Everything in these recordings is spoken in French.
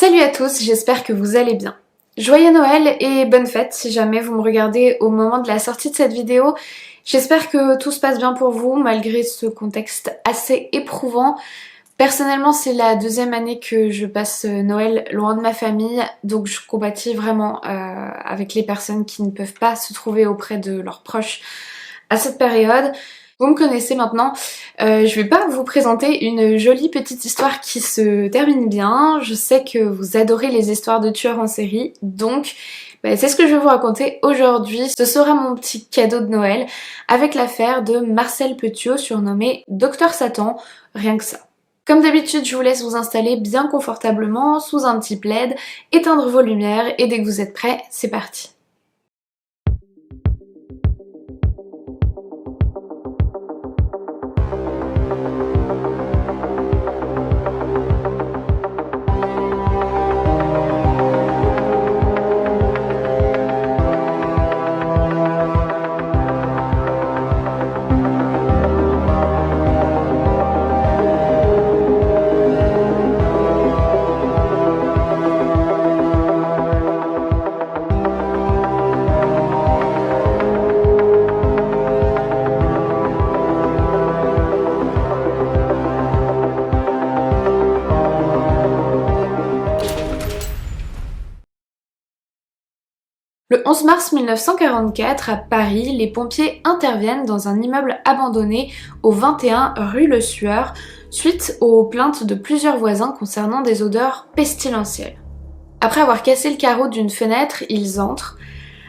Salut à tous, j'espère que vous allez bien. Joyeux Noël et bonne fête si jamais vous me regardez au moment de la sortie de cette vidéo. J'espère que tout se passe bien pour vous malgré ce contexte assez éprouvant. Personnellement, c'est la deuxième année que je passe Noël loin de ma famille, donc je compatis vraiment avec les personnes qui ne peuvent pas se trouver auprès de leurs proches à cette période. Vous me connaissez maintenant, je vais pas vous présenter une jolie petite histoire qui se termine bien. Je sais que vous adorez les histoires de tueurs en série, donc c'est ce que je vais vous raconter aujourd'hui. Ce sera mon petit cadeau de Noël avec l'affaire de Marcel Petiot, surnommé Docteur Satan, rien que ça. Comme d'habitude, je vous laisse vous installer bien confortablement sous un petit plaid, éteindre vos lumières et dès que vous êtes prêts, c'est parti. Le 11 mars 1944, à Paris, les pompiers interviennent dans un immeuble abandonné au 21 rue Le Sueur, suite aux plaintes de plusieurs voisins concernant des odeurs pestilentielles. Après avoir cassé le carreau d'une fenêtre, ils entrent.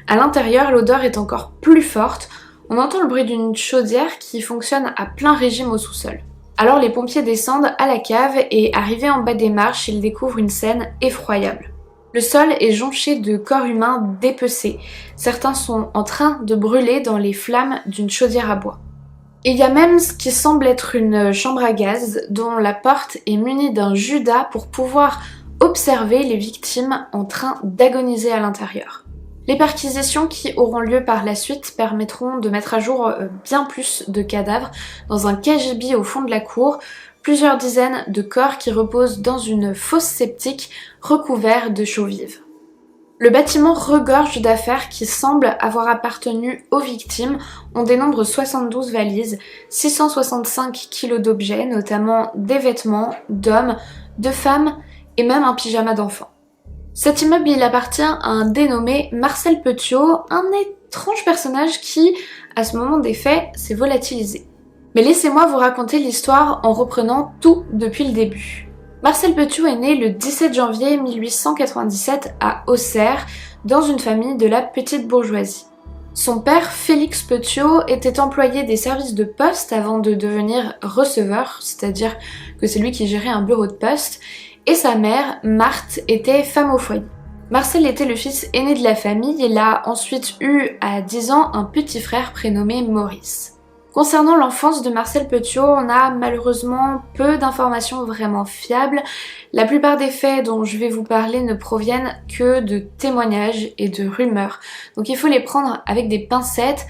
À l'intérieur, l'odeur est encore plus forte. On entend le bruit d'une chaudière qui fonctionne à plein régime au sous-sol. Alors les pompiers descendent à la cave et arrivés en bas des marches, ils découvrent une scène effroyable. Le sol est jonché de corps humains dépecés. Certains sont en train de brûler dans les flammes d'une chaudière à bois. Et il y a même ce qui semble être une chambre à gaz dont la porte est munie d'un judas pour pouvoir observer les victimes en train d'agoniser à l'intérieur. Les perquisitions qui auront lieu par la suite permettront de mettre à jour bien plus de cadavres dans un cagibi au fond de la cour, plusieurs dizaines de corps qui reposent dans une fosse septique recouverte de chaux vives. Le bâtiment regorge d'affaires qui semblent avoir appartenu aux victimes. On dénombre 72 valises, 665 kilos d'objets, notamment des vêtements d'hommes, de femmes et même un pyjama d'enfant. Cet immeuble, il appartient à un dénommé Marcel Petiot, un étrange personnage qui, à ce moment des faits, s'est volatilisé. Mais laissez-moi vous raconter l'histoire en reprenant tout depuis le début. Marcel Petiot est né le 17 janvier 1897 à Auxerre, dans une famille de la petite bourgeoisie. Son père, Félix Petiot, était employé des services de poste avant de devenir receveur, c'est-à-dire que c'est lui qui gérait un bureau de poste, et sa mère, Marthe, était femme au foyer. Marcel était le fils aîné de la famille, il a ensuite eu à 10 ans un petit frère prénommé Maurice. Concernant l'enfance de Marcel Petiot, on a malheureusement peu d'informations vraiment fiables. La plupart des faits dont je vais vous parler ne proviennent que de témoignages et de rumeurs. Donc il faut les prendre avec des pincettes.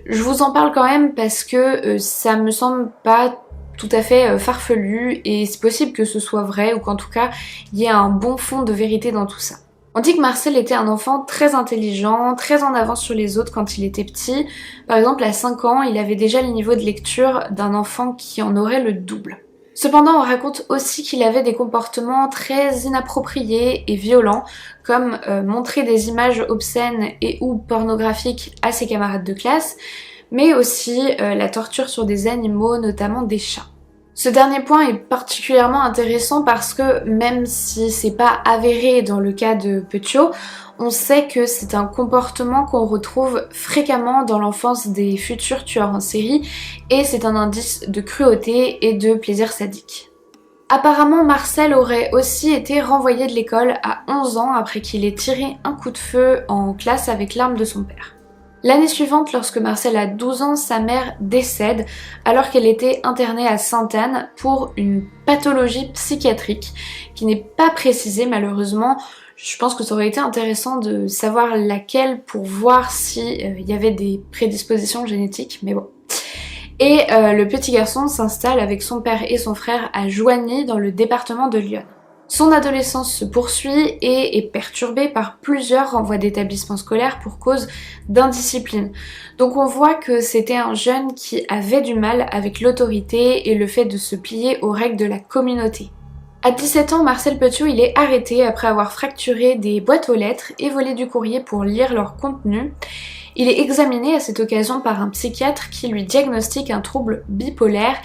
Je vous en parle quand même parce que ça me semble pas tout à fait farfelu et c'est possible que ce soit vrai ou qu'en tout cas il y ait un bon fond de vérité dans tout ça. On dit que Marcel était un enfant très intelligent, très en avance sur les autres quand il était petit. Par exemple, à 5 ans, il avait déjà le niveau de lecture d'un enfant qui en aurait le double. Cependant, on raconte aussi qu'il avait des comportements très inappropriés et violents, comme montrer des images obscènes et ou pornographiques à ses camarades de classe, mais aussi la torture sur des animaux, notamment des chats. Ce dernier point est particulièrement intéressant parce que même si c'est pas avéré dans le cas de Petiot, on sait que c'est un comportement qu'on retrouve fréquemment dans l'enfance des futurs tueurs en série et c'est un indice de cruauté et de plaisir sadique. Apparemment, Marcel aurait aussi été renvoyé de l'école à 11 ans après qu'il ait tiré un coup de feu en classe avec l'arme de son père. L'année suivante, lorsque Marcel a 12 ans, sa mère décède alors qu'elle était internée à Sainte-Anne pour une pathologie psychiatrique qui n'est pas précisée malheureusement. Je pense que ça aurait été intéressant de savoir laquelle pour voir s'il y avait des prédispositions génétiques, mais bon. Et le petit garçon s'installe avec son père et son frère à Joigny dans le département de l'Yonne. Son adolescence se poursuit et est perturbée par plusieurs renvois d'établissements scolaires pour cause d'indiscipline. Donc on voit que c'était un jeune qui avait du mal avec l'autorité et le fait de se plier aux règles de la communauté. À 17 ans, Marcel Petiot il est arrêté après avoir fracturé des boîtes aux lettres et volé du courrier pour lire leur contenu. Il est examiné à cette occasion par un psychiatre qui lui diagnostique un trouble bipolaire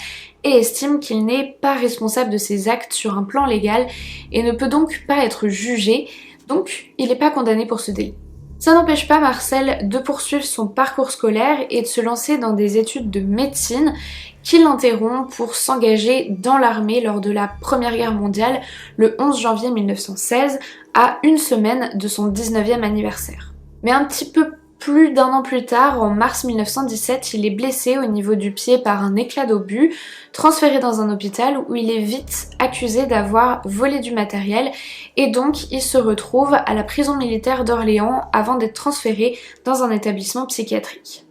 et estime qu'il n'est pas responsable de ses actes sur un plan légal et ne peut donc pas être jugé, donc il n'est pas condamné pour ce délit. Ça n'empêche pas Marcel de poursuivre son parcours scolaire et de se lancer dans des études de médecine qu'il interrompt pour s'engager dans l'armée lors de la Première Guerre mondiale le 11 janvier 1916 à une semaine de son 19e anniversaire. Mais un petit peu plus d'un an plus tard, en mars 1917, il est blessé au niveau du pied par un éclat d'obus, transféré dans un hôpital où il est vite accusé d'avoir volé du matériel et donc il se retrouve à la prison militaire d'Orléans avant d'être transféré dans un établissement psychiatrique.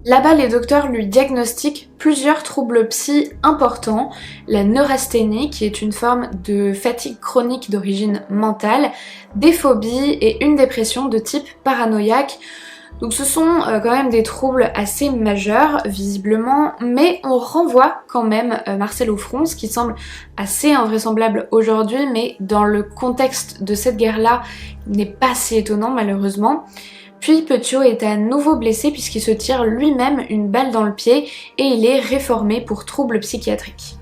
Là-bas, les docteurs lui diagnostiquent plusieurs troubles psy importants, la neurasthénie qui est une forme de fatigue chronique d'origine mentale, des phobies et une dépression de type paranoïaque. Donc ce sont quand même des troubles assez majeurs visiblement, mais on renvoie quand même Marcel au front, ce qui semble assez invraisemblable aujourd'hui, mais dans le contexte de cette guerre-là, il n'est pas si étonnant malheureusement. Puis Petiot est à nouveau blessé puisqu'il se tire lui-même une balle dans le pied et il est réformé pour troubles psychiatriques.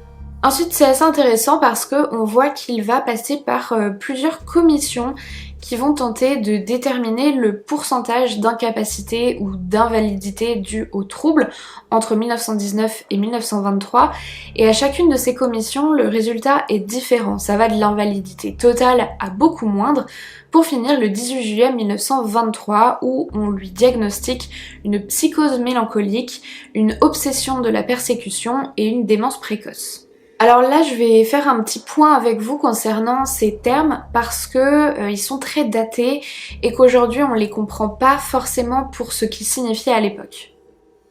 Ensuite c'est assez intéressant parce qu'on voit qu'il va passer par plusieurs commissions qui vont tenter de déterminer le pourcentage d'incapacité ou d'invalidité due aux troubles entre 1919 et 1923 et à chacune de ces commissions le résultat est différent, ça va de l'invalidité totale à beaucoup moindre pour finir le 18 juillet 1923 où on lui diagnostique une psychose mélancolique, une obsession de la persécution et une démence précoce. Alors là, je vais faire un petit point avec vous concernant ces termes parce que ils sont très datés et qu'aujourd'hui on les comprend pas forcément pour ce qu'ils signifiaient à l'époque.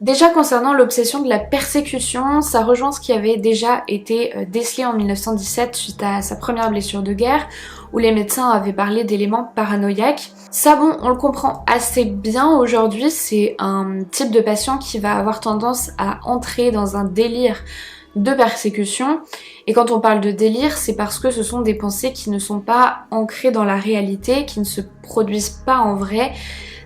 Déjà concernant l'obsession de la persécution, ça rejoint ce qui avait déjà été décelé en 1917 suite à sa première blessure de guerre où les médecins avaient parlé d'éléments paranoïaques. Ça bon, on le comprend assez bien aujourd'hui, c'est un type de patient qui va avoir tendance à entrer dans un délire de persécution, et quand on parle de délire, c'est parce que ce sont des pensées qui ne sont pas ancrées dans la réalité, qui ne se produisent pas en vrai.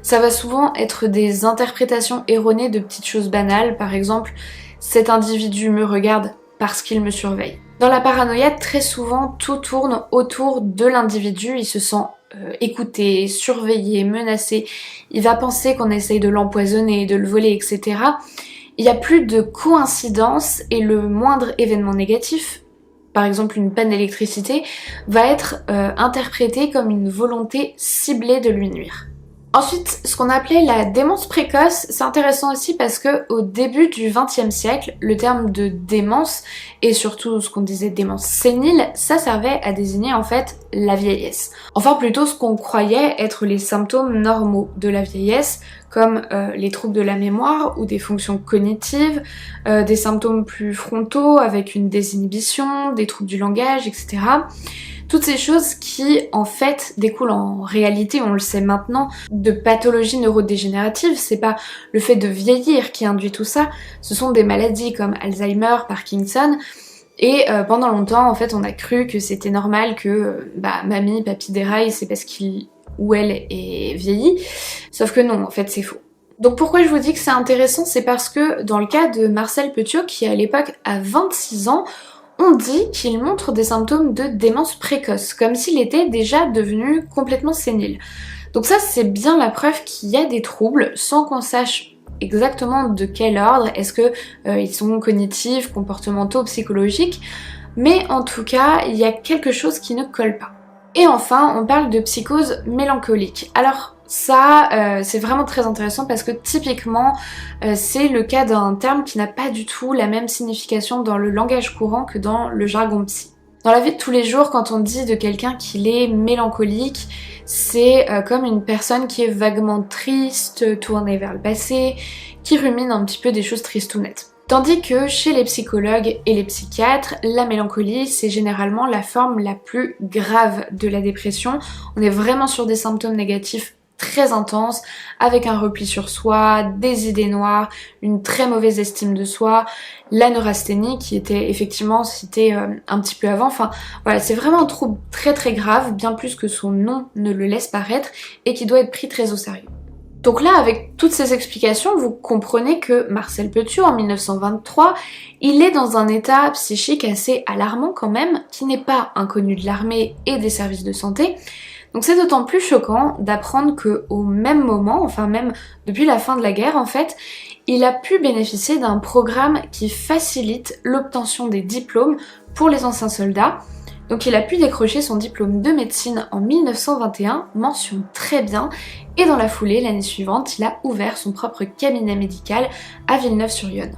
Ça va souvent être des interprétations erronées de petites choses banales, par exemple « cet individu me regarde parce qu'il me surveille ». Dans la paranoïa, très souvent, tout tourne autour de l'individu, il se sent écouté, surveillé, menacé, il va penser qu'on essaye de l'empoisonner, de le voler, etc. Il n'y a plus de coïncidence et le moindre événement négatif, par exemple une panne d'électricité, va être interprété comme une volonté ciblée de lui nuire. Ensuite, ce qu'on appelait la démence précoce, c'est intéressant aussi parce que au début du XXe siècle, le terme de démence, et surtout ce qu'on disait démence sénile, ça servait à désigner en fait la vieillesse. Enfin plutôt ce qu'on croyait être les symptômes normaux de la vieillesse, comme les troubles de la mémoire ou des fonctions cognitives, des symptômes plus frontaux avec une désinhibition, des troubles du langage, etc. Toutes ces choses qui, en fait, découlent en réalité, on le sait maintenant, de pathologies neurodégénératives. C'est pas le fait de vieillir qui induit tout ça, ce sont des maladies comme Alzheimer, Parkinson, et pendant longtemps, en fait, on a cru que c'était normal que mamie, papy déraille, c'est parce qu'il ou elle est vieillie, sauf que non, en fait, c'est faux. Donc pourquoi je vous dis que c'est intéressant, c'est parce que dans le cas de Marcel Petiot, qui à l'époque a 26 ans, on dit qu'il montre des symptômes de démence précoce, comme s'il était déjà devenu complètement sénile. Donc ça, c'est bien la preuve qu'il y a des troubles, sans qu'on sache exactement de quel ordre, est-ce que ils sont cognitifs, comportementaux, psychologiques, mais en tout cas, il y a quelque chose qui ne colle pas. Et enfin, on parle de psychose mélancolique. Alors, ça, c'est vraiment très intéressant parce que typiquement, c'est le cas d'un terme qui n'a pas du tout la même signification dans le langage courant que dans le jargon psy. Dans la vie de tous les jours, quand on dit de quelqu'un qu'il est mélancolique, c'est comme une personne qui est vaguement triste, tournée vers le passé, qui rumine un petit peu des choses tristounettes. Tandis que chez les psychologues et les psychiatres, la mélancolie, c'est généralement la forme la plus grave de la dépression. On est vraiment sur des symptômes négatifs très intenses, avec un repli sur soi, des idées noires, une très mauvaise estime de soi, la neurasthénie qui était effectivement citée un petit peu avant. Enfin voilà, c'est vraiment un trouble très très grave, bien plus que son nom ne le laisse paraître, et qui doit être pris très au sérieux. Donc là, avec toutes ces explications, vous comprenez que Marcel Petiot, en 1923, il est dans un état psychique assez alarmant quand même, qui n'est pas inconnu de l'armée et des services de santé. Donc c'est d'autant plus choquant d'apprendre qu'au même moment, enfin même depuis la fin de la guerre en fait, il a pu bénéficier d'un programme qui facilite l'obtention des diplômes pour les anciens soldats. Donc il a pu décrocher son diplôme de médecine en 1921, mention très bien, et dans la foulée, l'année suivante, il a ouvert son propre cabinet médical à Villeneuve-sur-Yonne.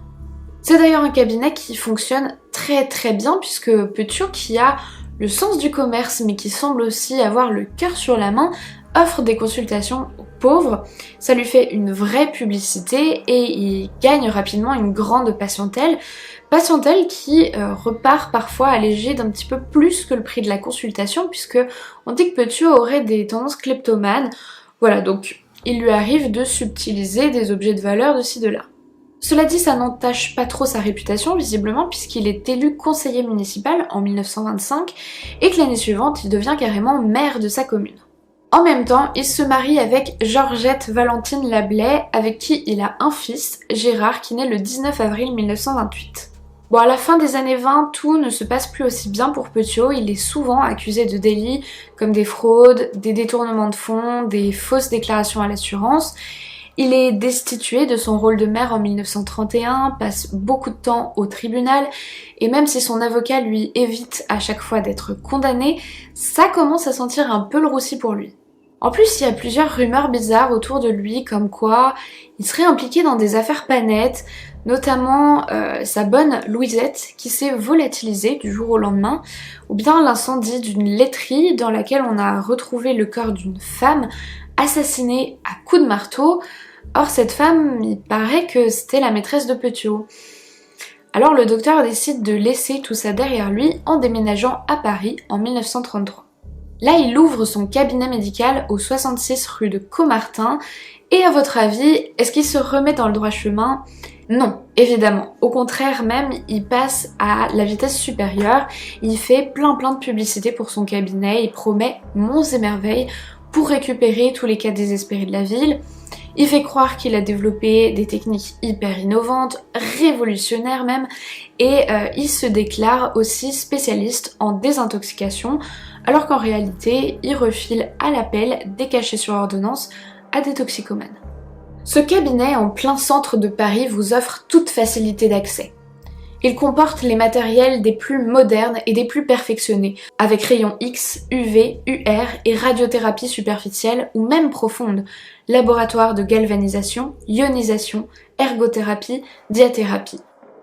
C'est d'ailleurs un cabinet qui fonctionne très très bien puisque Petiot, qui a le sens du commerce mais qui semble aussi avoir le cœur sur la main, offre des consultations aux pauvres. Ça lui fait une vraie publicité et il gagne rapidement une grande patientèle qui repart parfois allégée d'un petit peu plus que le prix de la consultation, puisque on dit que Petiot aurait des tendances kleptomanes. Voilà, donc il lui arrive de subtiliser des objets de valeur de ci de là. Cela dit, ça n'entache pas trop sa réputation visiblement, puisqu'il est élu conseiller municipal en 1925 et que l'année suivante il devient carrément maire de sa commune. En même temps, il se marie avec Georgette Valentine Lablais, avec qui il a un fils, Gérard, qui naît le 19 avril 1928. Bon, à la fin des années 20, tout ne se passe plus aussi bien pour Petiot. Il est souvent accusé de délits comme des fraudes, des détournements de fonds, des fausses déclarations à l'assurance. Il est destitué de son rôle de maire en 1931, passe beaucoup de temps au tribunal, et même si son avocat lui évite à chaque fois d'être condamné, ça commence à sentir un peu le roussi pour lui. En plus, il y a plusieurs rumeurs bizarres autour de lui, comme quoi il serait impliqué dans des affaires pas nettes, notamment sa bonne Louisette qui s'est volatilisée du jour au lendemain, ou bien l'incendie d'une laiterie dans laquelle on a retrouvé le corps d'une femme assassinée à coups de marteau. Or cette femme, il paraît que c'était la maîtresse de Petiot. Alors le docteur décide de laisser tout ça derrière lui en déménageant à Paris en 1933. Là, il ouvre son cabinet médical au 66 rue de Caumartin. Et à votre avis, est-ce qu'il se remet dans le droit chemin ? Non, évidemment. Au contraire même, il passe à la vitesse supérieure. Il fait plein de publicité pour son cabinet. Il promet monts et merveilles pour récupérer tous les cas désespérés de la ville. Il fait croire qu'il a développé des techniques hyper innovantes, révolutionnaires même, et il se déclare aussi spécialiste en désintoxication, alors qu'en réalité, il refile à l'appel des cachets sur ordonnance à des toxicomanes. Ce cabinet en plein centre de Paris vous offre toute facilité d'accès. Il comporte les matériels des plus modernes et des plus perfectionnés, avec rayons X, UV, UR et radiothérapie superficielle ou même profonde, laboratoire de galvanisation, ionisation, ergothérapie, diathérapie.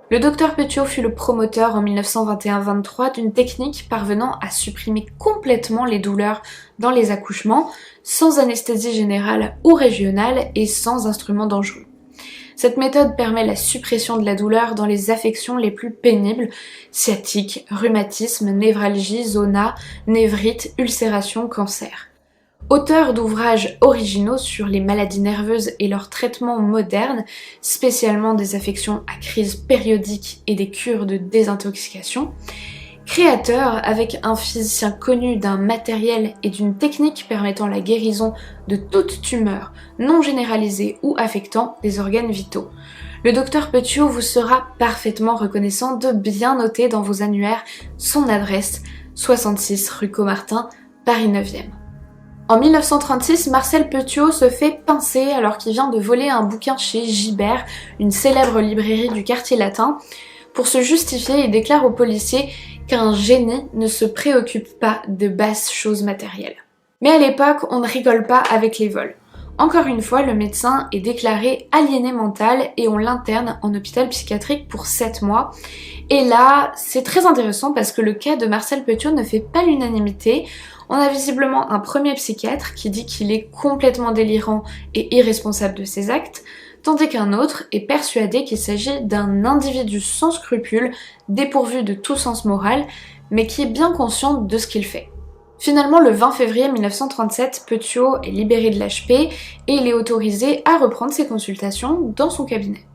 Le docteur Petiot fut le promoteur en 1921-23 d'une technique parvenant à supprimer complètement les douleurs dans les accouchements, sans anesthésie générale ou régionale et sans instruments dangereux. Cette méthode permet la suppression de la douleur dans les affections les plus pénibles, sciatique, rhumatisme, névralgie, zona, névrite, ulcération, cancer. Auteur d'ouvrages originaux sur les maladies nerveuses et leurs traitements modernes, spécialement des affections à crise périodique et des cures de désintoxication, créateur avec un physicien connu d'un matériel et d'une technique permettant la guérison de toute tumeur non généralisée ou affectant des organes vitaux. Le docteur Petiot vous sera parfaitement reconnaissant de bien noter dans vos annuaires son adresse, 66 rue Caumartin, Paris 9e. En 1936, Marcel Petiot se fait pincer alors qu'il vient de voler un bouquin chez Gibert, une célèbre librairie du quartier latin. Pour se justifier, il déclare aux policiers qu'un génie ne se préoccupe pas de basses choses matérielles. Mais à l'époque, on ne rigole pas avec les vols. Encore une fois, le médecin est déclaré aliéné mental et on l'interne en hôpital psychiatrique pour 7 mois. Et là, c'est très intéressant parce que le cas de Marcel Petiot ne fait pas l'unanimité. On a visiblement un premier psychiatre qui dit qu'il est complètement délirant et irresponsable de ses actes, tandis qu'un autre est persuadé qu'il s'agit d'un individu sans scrupules, dépourvu de tout sens moral, mais qui est bien conscient de ce qu'il fait. Finalement, le 20 février 1937, Petiot est libéré de l'HP et il est autorisé à reprendre ses consultations dans son cabinet.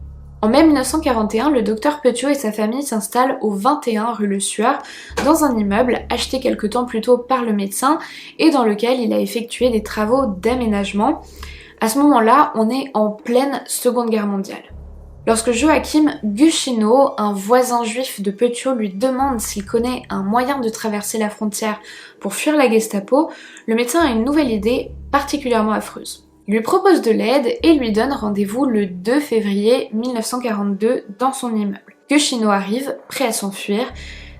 En mai 1941, le docteur Petiot et sa famille s'installent au 21 rue Le Sueur, dans un immeuble acheté quelque temps plus tôt par le médecin et dans lequel il a effectué des travaux d'aménagement. À ce moment-là, on est en pleine Seconde Guerre mondiale. Lorsque Joachim Guschino, un voisin juif de Petiot, lui demande s'il connaît un moyen de traverser la frontière pour fuir la Gestapo, le médecin a une nouvelle idée particulièrement affreuse. Il lui propose de l'aide et lui donne rendez-vous le 2 février 1942 dans son immeuble. Guschino arrive, prêt à s'enfuir.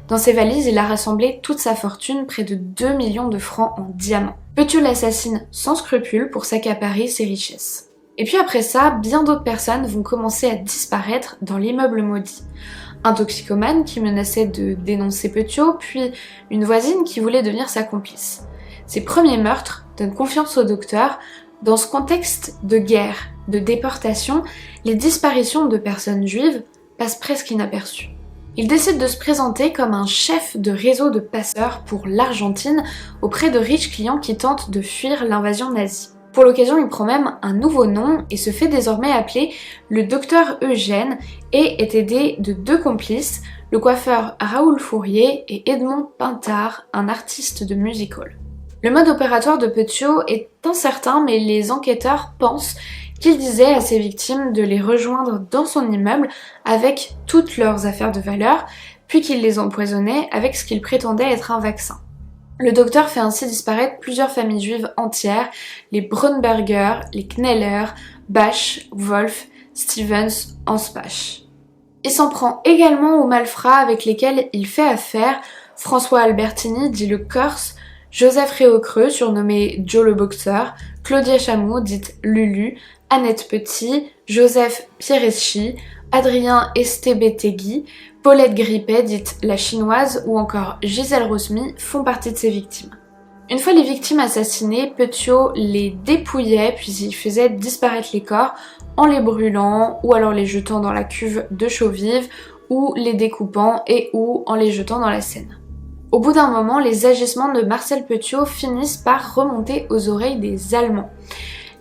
Dans ses valises, il a rassemblé toute sa fortune, près de 2 millions de francs en diamants. Petiot l'assassine sans scrupule pour s'accaparer ses richesses. Et puis après ça, bien d'autres personnes vont commencer à disparaître dans l'immeuble maudit. Un toxicomane qui menaçait de dénoncer Petiot, puis une voisine qui voulait devenir sa complice. Ces premiers meurtres donnent confiance au docteur. Dans ce contexte de guerre, de déportation, les disparitions de personnes juives passent presque inaperçues. Il décide de se présenter comme un chef de réseau de passeurs pour l'Argentine auprès de riches clients qui tentent de fuir l'invasion nazie. Pour l'occasion, il prend même un nouveau nom et se fait désormais appeler le docteur Eugène et est aidé de 2 complices, le coiffeur Raoul Fourier et Edmond Pintard, un artiste de music hall. Le mode opératoire de Petiot est incertain, mais les enquêteurs pensent qu'il disait à ses victimes de les rejoindre dans son immeuble avec toutes leurs affaires de valeur, puis qu'il les empoisonnait avec ce qu'il prétendait être un vaccin. Le docteur fait ainsi disparaître plusieurs familles juives entières, les Braunberger, les Kneller, Bach, Wolf, Stevens, Anspach. Il s'en prend également aux malfrats avec lesquels il fait affaire, François Albertini, dit le Corse, Joseph Réaucreux, surnommé Joe le Boxeur, Claudia Chameau, dite Lulu, Annette Petit, Joseph Piereschi, Adrien Estebetegui, Paulette Grippet, dite la Chinoise, ou encore Gisèle Rosmy font partie de ces victimes. Une fois les victimes assassinées, Petiot les dépouillait puis il faisait disparaître les corps en les brûlant ou alors les jetant dans la cuve de chaux-vive ou les découpant et ou en les jetant dans la Seine. Au bout d'un moment, les agissements de Marcel Petiot finissent par remonter aux oreilles des Allemands.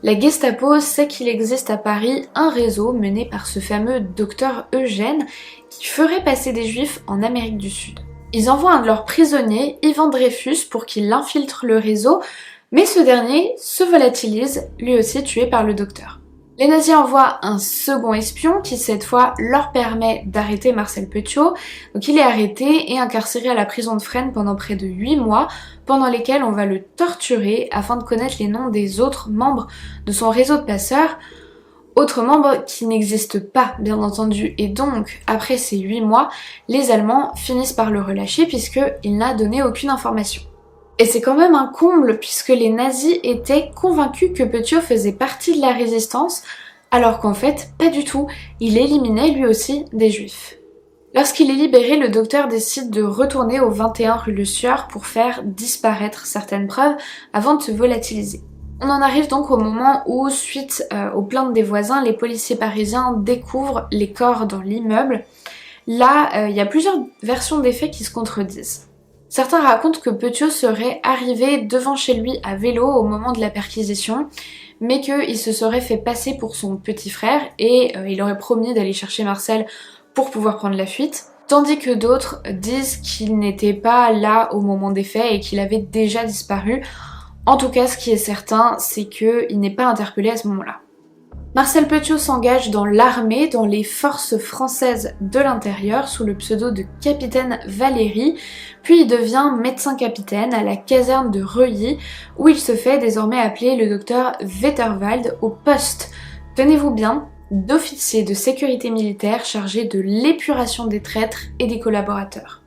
La Gestapo sait qu'il existe à Paris un réseau mené par ce fameux docteur Eugène qui ferait passer des Juifs en Amérique du Sud. Ils envoient un de leurs prisonniers, Ivan Dreyfus, pour qu'il infiltre le réseau, mais ce dernier se volatilise, lui aussi tué par le docteur. Les nazis envoient un second espion qui cette fois leur permet d'arrêter Marcel Petiot. Donc il est arrêté et incarcéré à la prison de Fresnes pendant près de 8 mois, pendant lesquels on va le torturer afin de connaître les noms des autres membres de son réseau de passeurs, autres membres qui n'existent pas bien entendu, et donc après ces 8 mois, les Allemands finissent par le relâcher puisqu'il n'a donné aucune information. Et c'est quand même un comble puisque les nazis étaient convaincus que Petiot faisait partie de la résistance, alors qu'en fait, pas du tout, il éliminait lui aussi des juifs. Lorsqu'il est libéré, le docteur décide de retourner au 21 rue Le Sueur pour faire disparaître certaines preuves avant de se volatiliser. On en arrive donc au moment où, suite aux plaintes des voisins, les policiers parisiens découvrent les corps dans l'immeuble. Là, il y a plusieurs versions des faits qui se contredisent. Certains racontent que Petiot serait arrivé devant chez lui à vélo au moment de la perquisition, mais qu'il se serait fait passer pour son petit frère et il aurait promis d'aller chercher Marcel pour pouvoir prendre la fuite, tandis que d'autres disent qu'il n'était pas là au moment des faits et qu'il avait déjà disparu. En tout cas, ce qui est certain, c'est qu'il n'est pas interpellé à ce moment-là. Marcel Petiot s'engage dans l'armée, dans les forces françaises de l'intérieur, sous le pseudo de capitaine Valéry, puis il devient médecin-capitaine à la caserne de Reuilly, où il se fait désormais appeler le docteur Wetterwald au poste, tenez-vous bien, d'officier de sécurité militaire chargé de l'épuration des traîtres et des collaborateurs.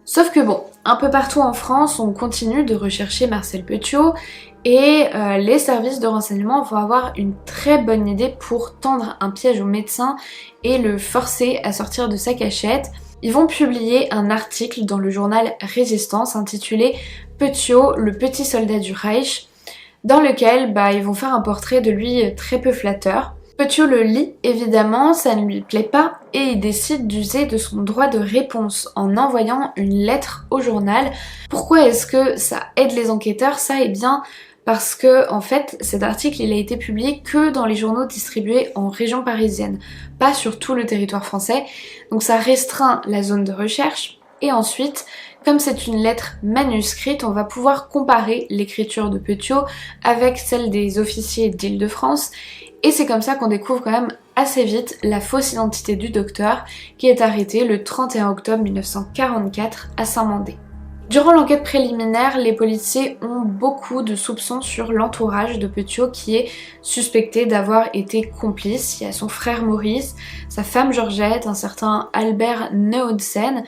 Sauf que bon, un peu partout en France, on continue de rechercher Marcel Petiot, et les services de renseignement vont avoir une très bonne idée pour tendre un piège au médecin et le forcer à sortir de sa cachette. Ils vont publier un article dans le journal Résistance intitulé Petiot, le petit soldat du Reich, dans lequel ils vont faire un portrait de lui très peu flatteur. Petiot le lit, évidemment, ça ne lui plaît pas et il décide d'user de son droit de réponse en envoyant une lettre au journal. Pourquoi est-ce que ça aide les enquêteurs? Ça, eh bien, parce que en fait, cet article il a été publié que dans les journaux distribués en région parisienne, pas sur tout le territoire français. Donc ça restreint la zone de recherche et ensuite, comme c'est une lettre manuscrite, on va pouvoir comparer l'écriture de Petiot avec celle des officiers d'Île-de-France. Et c'est comme ça qu'on découvre quand même assez vite la fausse identité du docteur qui est arrêté le 31 octobre 1944 à Saint-Mandé. Durant l'enquête préliminaire, les policiers ont beaucoup de soupçons sur l'entourage de Petiot qui est suspecté d'avoir été complice. Il y a son frère Maurice, sa femme Georgette, un certain Albert Neudsen,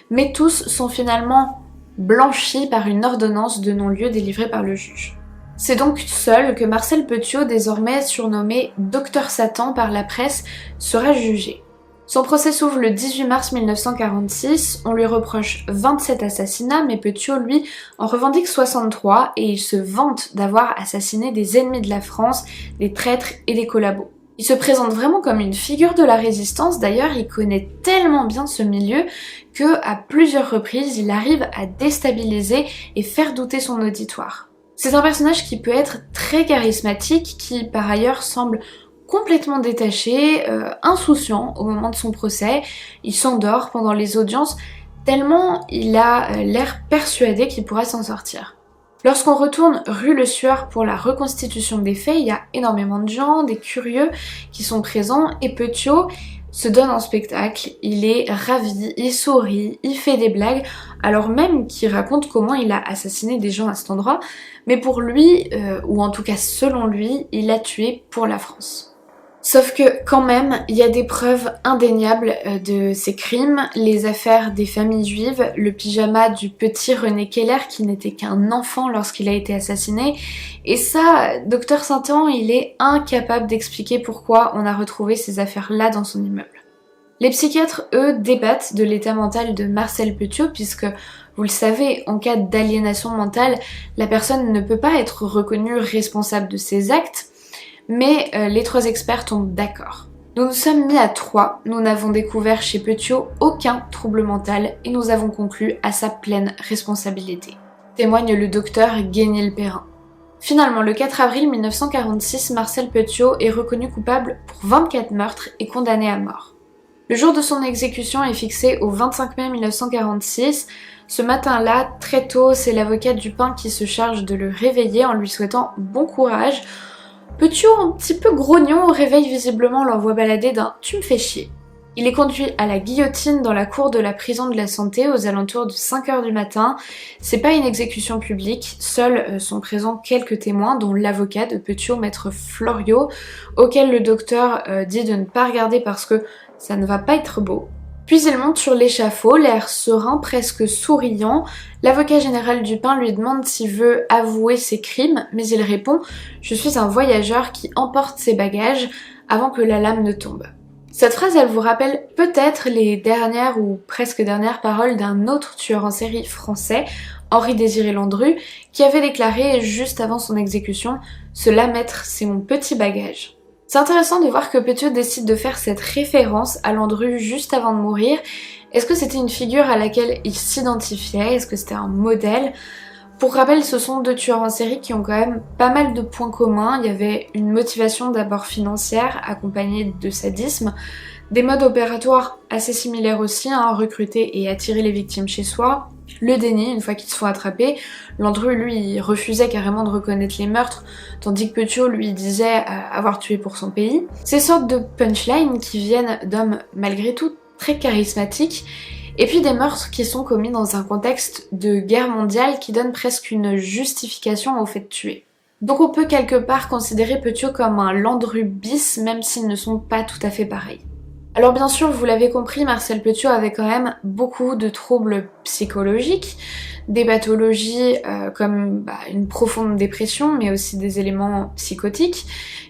mais tous sont finalement blanchis par une ordonnance de non-lieu délivrée par le juge. C'est donc seul que Marcel Petiot, désormais surnommé Docteur Satan par la presse, sera jugé. Son procès s'ouvre le 18 mars 1946, on lui reproche 27 assassinats, mais Petiot, lui, en revendique 63 et il se vante d'avoir assassiné des ennemis de la France, des traîtres et des collabos. Il se présente vraiment comme une figure de la résistance, d'ailleurs il connaît tellement bien ce milieu que à plusieurs reprises il arrive à déstabiliser et faire douter son auditoire. C'est un personnage qui peut être très charismatique, qui par ailleurs semble complètement détaché, insouciant au moment de son procès. Il s'endort pendant les audiences tellement il a l'air persuadé qu'il pourra s'en sortir. Lorsqu'on retourne rue Le Sueur pour la reconstitution des faits, il y a énormément de gens, des curieux qui sont présents et Petiot se donne en spectacle, il est ravi, il sourit, il fait des blagues, alors même qu'il raconte comment il a assassiné des gens à cet endroit, mais pour lui, ou en tout cas selon lui, il a tué pour la France. Sauf que quand même, il y a des preuves indéniables de ces crimes, les affaires des familles juives, le pyjama du petit René Keller qui n'était qu'un enfant lorsqu'il a été assassiné, et ça, Docteur Satan, il est incapable d'expliquer pourquoi on a retrouvé ces affaires-là dans son immeuble. Les psychiatres, eux, débattent de l'état mental de Marcel Petiot puisque, vous le savez, en cas d'aliénation mentale, la personne ne peut pas être reconnue responsable de ses actes, mais les trois experts tombent d'accord. Nous nous sommes mis à 3, nous n'avons découvert chez Petiot aucun trouble mental et nous avons conclu à sa pleine responsabilité, témoigne le docteur Guénil-Perrin. Finalement, le 4 avril 1946, Marcel Petiot est reconnu coupable pour 24 meurtres et condamné à mort. Le jour de son exécution est fixé au 25 mai 1946. Ce matin-là, très tôt, c'est l'avocat Dupin qui se charge de le réveiller en lui souhaitant bon courage. Petiot, un petit peu grognon au réveil, visiblement l'envoie balader d'un « tu me fais chier ». Il est conduit à la guillotine dans la cour de la prison de la Santé aux alentours de 5h du matin. C'est pas une exécution publique, seuls sont présents quelques témoins, dont l'avocat de Petiot, maître Floriot, auquel le docteur dit de ne pas regarder parce que ça ne va pas être beau. Puis il monte sur l'échafaud, l'air serein, presque souriant. L'avocat général Dupin lui demande s'il veut avouer ses crimes, mais il répond « Je suis un voyageur qui emporte ses bagages avant que la lame ne tombe ». Cette phrase, elle vous rappelle peut-être les dernières ou presque dernières paroles d'un autre tueur en série français, Henri-Désiré Landru, qui avait déclaré juste avant son exécution « Cela, maître, c'est mon petit bagage ». C'est intéressant de voir que Petiot décide de faire cette référence à Landru juste avant de mourir. Est-ce que c'était une figure à laquelle il s'identifiait? Est-ce que c'était un modèle? Pour rappel, ce sont deux tueurs en série qui ont quand même pas mal de points communs. Il y avait une motivation d'abord financière accompagnée de sadisme, des modes opératoires assez similaires aussi, recruter et attirer les victimes chez soi, le déni une fois qu'ils se font attraper. Landru, lui, il refusait carrément de reconnaître les meurtres, tandis que Petiot, lui, disait avoir tué pour son pays. Ces sortes de punchlines qui viennent d'hommes malgré tout très charismatiques, et puis des meurtres qui sont commis dans un contexte de guerre mondiale qui donne presque une justification au fait de tuer. Donc on peut quelque part considérer Petiot comme un Landru bis, même s'ils ne sont pas tout à fait pareils. Alors bien sûr, vous l'avez compris, Marcel Petiot avait quand même beaucoup de troubles psychologiques, des pathologies comme une profonde dépression, mais aussi des éléments psychotiques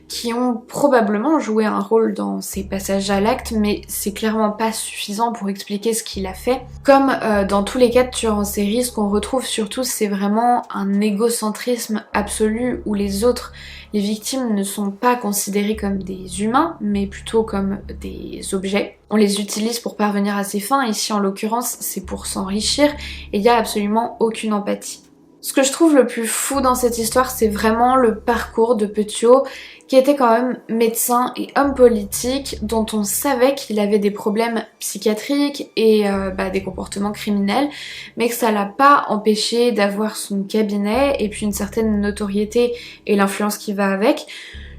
qui ont probablement joué un rôle dans ses passages à l'acte, mais c'est clairement pas suffisant pour expliquer ce qu'il a fait. Comme dans tous les cas de tueurs en série, ce qu'on retrouve surtout, c'est vraiment un égocentrisme absolu où les autres, les victimes, ne sont pas considérées comme des humains, mais plutôt comme des objets. On les utilise pour parvenir à ses fins, ici en l'occurrence c'est pour s'enrichir, et il n'y a absolument aucune empathie. Ce que je trouve le plus fou dans cette histoire, c'est vraiment le parcours de Petiot, qui était quand même médecin et homme politique, dont on savait qu'il avait des problèmes psychiatriques et des comportements criminels, mais que ça l'a pas empêché d'avoir son cabinet et puis une certaine notoriété et l'influence qui va avec,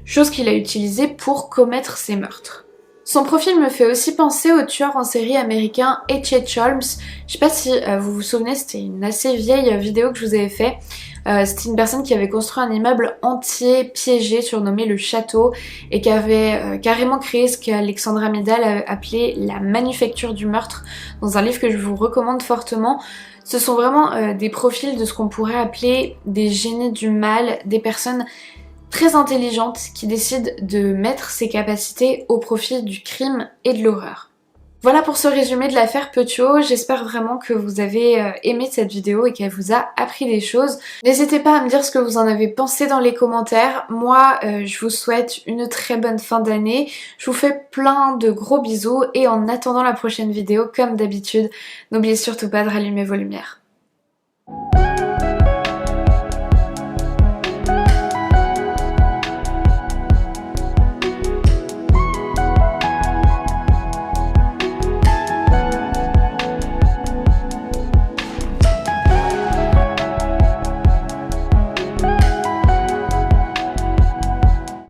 chose qu'il a utilisée pour commettre ses meurtres. Son profil me fait aussi penser au tueur en série américain H.H. Holmes. Je sais pas si vous vous souvenez, c'était une assez vieille vidéo que je vous avais fait. C'était une personne qui avait construit un immeuble entier piégé surnommé le château et qui avait carrément créé ce qu'Alexandra Midal a appelé la manufacture du meurtre dans un livre que je vous recommande fortement. Ce sont vraiment des profils de ce qu'on pourrait appeler des génies du mal, des personnes très intelligente qui décide de mettre ses capacités au profit du crime et de l'horreur. Voilà pour ce résumé de l'affaire Petiot, j'espère vraiment que vous avez aimé cette vidéo et qu'elle vous a appris des choses. N'hésitez pas à me dire ce que vous en avez pensé dans les commentaires. Moi, je vous souhaite une très bonne fin d'année, je vous fais plein de gros bisous et en attendant la prochaine vidéo, comme d'habitude, n'oubliez surtout pas de rallumer vos lumières.